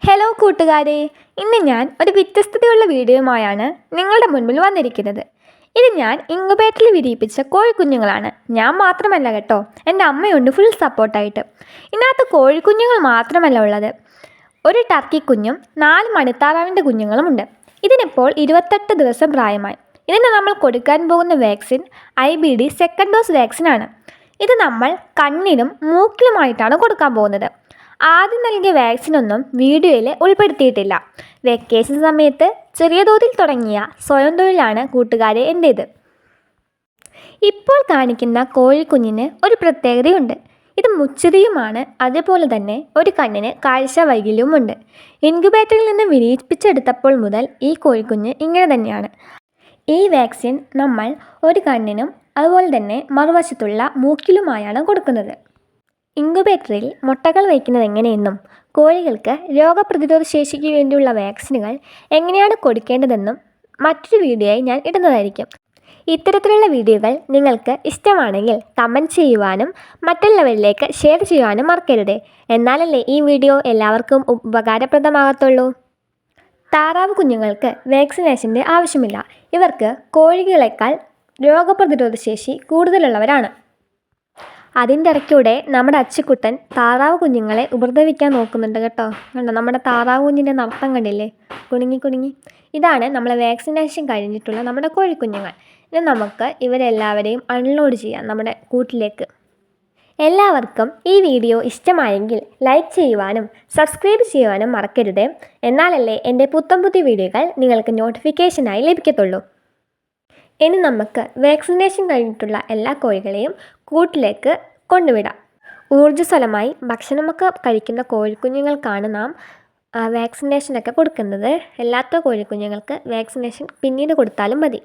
Hello കൂട്ടുകാരെ, ഇന്ന് ഞാൻ ഒരു വ്യത്യസ്തതയുള്ള വീഡിയോയുമായാണ് നിങ്ങളുടെ മുൻപിൽ വന്നിരിക്കുന്നത്. ഇത് ഞാൻ ഇൻക്യുബേറ്ററിൽ വിരിയിപ്പിച്ച കോഴിക്കുഞ്ഞുങ്ങളാണ്. ഞാൻ മാത്രമല്ല കേട്ടോ, എൻ്റെ അമ്മയുണ്ട് ഫുൾ സപ്പോർട്ടായിട്ട്. ഇതിനകത്ത് കോഴിക്കുഞ്ഞുങ്ങൾ മാത്രമല്ല ഉള്ളത്, ഒരു ടർക്കി കുഞ്ഞും 4 മണിത്താറാവിൻ്റെ കുഞ്ഞുങ്ങളുമുണ്ട്. ഇതിനിപ്പോൾ 28 ദിവസം പ്രായമായി. ഇതിന് നമ്മൾ കൊടുക്കാൻ പോകുന്ന വാക്സിൻ IBD സെക്കൻഡ് ഡോസ് വാക്സിനാണ്. ഇത് നമ്മൾ കണ്ണിനും മൂക്കിലുമായിട്ടാണ് കൊടുക്കാൻ പോകുന്നത്. ആദ്യം നൽകിയ വാക്സിനൊന്നും വീഡിയോയിൽ ഉൾപ്പെടുത്തിയിട്ടില്ല. വെക്കേഷൻ സമയത്ത് ചെറിയ തോതിൽ തുടങ്ങിയ സ്വയം തൊഴിലാണ് കൂട്ടുകാരെ എൻ്റേത്. ഇപ്പോൾ കാണിക്കുന്ന കോഴിക്കുഞ്ഞിന് ഒരു പ്രത്യേകതയുണ്ട്. ഇത് മുച്ചിരിയുമാണ്. അതുപോലെ തന്നെ ഒരു കണ്ണിന് കാഴ്ച വൈകല്യവുമുണ്ട്. ഇൻക്യുബേറ്ററിൽ നിന്ന് വിരിയിപ്പിച്ചെടുത്തപ്പോൾ മുതൽ ഈ കോഴിക്കുഞ്ഞ് ഇങ്ങനെ തന്നെയാണ്. ഈ വാക്സിൻ നമ്മൾ ഒരു കണ്ണിനും അതുപോലെ തന്നെ മറുവശത്തുള്ള മൂക്കിലുമായാണ് കൊടുക്കുന്നത്. ഇൻക്യുബേറ്ററിൽ മുട്ടകൾ വയ്ക്കുന്നത് എങ്ങനെയെന്നും കോഴികൾക്ക് രോഗപ്രതിരോധ ശേഷിക്ക് വേണ്ടിയുള്ള വാക്സിനുകൾ എങ്ങനെയാണ് കൊടുക്കേണ്ടതെന്നും മറ്റൊരു വീഡിയോയായി ഞാൻ ഇടുന്നതായിരിക്കും. ഇത്തരത്തിലുള്ള വീഡിയോകൾ നിങ്ങൾക്ക് ഇഷ്ടമാണെങ്കിൽ കമൻറ്റ് ചെയ്യുവാനും മറ്റുള്ളവരിലേക്ക് ഷെയർ ചെയ്യുവാനും മറക്കരുത്. എന്നാലല്ലേ ഈ വീഡിയോ എല്ലാവർക്കും ഉപകാരപ്രദമാകത്തുള്ളൂ. താറാവ് കുഞ്ഞുങ്ങൾക്ക് വാക്സിനേഷൻ്റെ ആവശ്യമില്ല. ഇവർക്ക് കോഴികളേക്കാൾ രോഗപ്രതിരോധ ശേഷി കൂടുതലുള്ളവരാണ്. അതിൻ്റെ ഇടയ്ക്കൂടെ നമ്മുടെ അച്ചുക്കുട്ടൻ താറാവ് കുഞ്ഞുങ്ങളെ ഉപദ്രവിക്കാൻ നോക്കുന്നുണ്ട് കേട്ടോ. കണ്ടോ, നമ്മുടെ താറാവ് കുഞ്ഞിൻ്റെ നർത്തം കണ്ടില്ലേ, കുണുങ്ങി. ഇതാണ് നമ്മളെ വാക്സിനേഷൻ കഴിഞ്ഞിട്ടുള്ള നമ്മുടെ കോഴിക്കുഞ്ഞുങ്ങൾ. ഇനി നമുക്ക് ഇവരെല്ലാവരെയും അൺലോഡ് ചെയ്യാം നമ്മുടെ കൂട്ടിലേക്ക്. എല്ലാവർക്കും ഈ വീഡിയോ ഇഷ്ടമായെങ്കിൽ ലൈക്ക് ചെയ്യുവാനും സബ്സ്ക്രൈബ് ചെയ്യുവാനും മറക്കരുത്. എന്നാലല്ലേ എൻ്റെ പുതിയ വീഡിയോകൾ നിങ്ങൾക്ക് നോട്ടിഫിക്കേഷനായി ലഭിക്കത്തുള്ളൂ. ഇനി നമുക്ക് വാക്സിനേഷൻ കഴിഞ്ഞിട്ടുള്ള എല്ലാ കോഴികളെയും കൂട്ടിലേക്ക് കൊണ്ടുവിടാം. ഊർജ്ജസ്വലമായി ഭക്ഷണമൊക്കെ കഴിക്കുന്ന കോഴിക്കുഞ്ഞുങ്ങൾക്കാണ് നാം വാക്സിനേഷനൊക്കെ കൊടുക്കുന്നത്. അല്ലാത്ത കോഴിക്കുഞ്ഞുങ്ങൾക്ക് വാക്സിനേഷൻ പിന്നീട് കൊടുത്താലും മതി.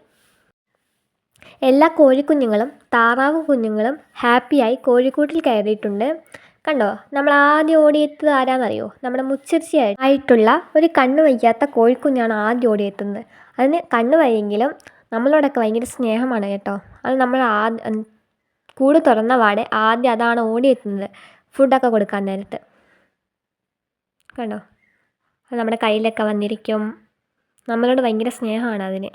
എല്ലാ കോഴിക്കുഞ്ഞുങ്ങളും താറാവ് കുഞ്ഞുങ്ങളും ഹാപ്പിയായി കോഴിക്കൂട്ടിൽ കയറിയിട്ടുണ്ട്. കണ്ടോ, നമ്മൾ ആദ്യം ഓടിയെത്തുന്നത് ആരാന്നറിയോ? നമ്മുടെ മുച്ചിർച്ചയായിട്ടുള്ള ഒരു കണ്ണ് വയ്യാത്ത കോഴിക്കുഞ്ഞാണ് ആദ്യം ഓടിയെത്തുന്നത്. അതിന് കണ്ണ് വയ്യെങ്കിലും നമ്മളോടൊക്കെ ഭയങ്കര സ്നേഹമാണ് കേട്ടോ. അത് നമ്മൾ കൂട് തുറന്ന പാടെ ആദ്യം അതാണ് ഓടിയെത്തുന്നത് ഫുഡൊക്കെ കൊടുക്കാൻ നേരത്ത്. കണ്ടോ, അത് നമ്മുടെ കയ്യിലൊക്കെ വന്നിരിക്കും. നമ്മളോട് ഭയങ്കര സ്നേഹമാണ് അതിന്.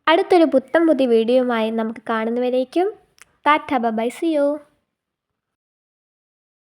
അടുത്തൊരു പുതിയ വീഡിയോയുമായി നമുക്ക് കാണുന്നവരേക്കും ടാറ്റ ബൈ, സീ യു.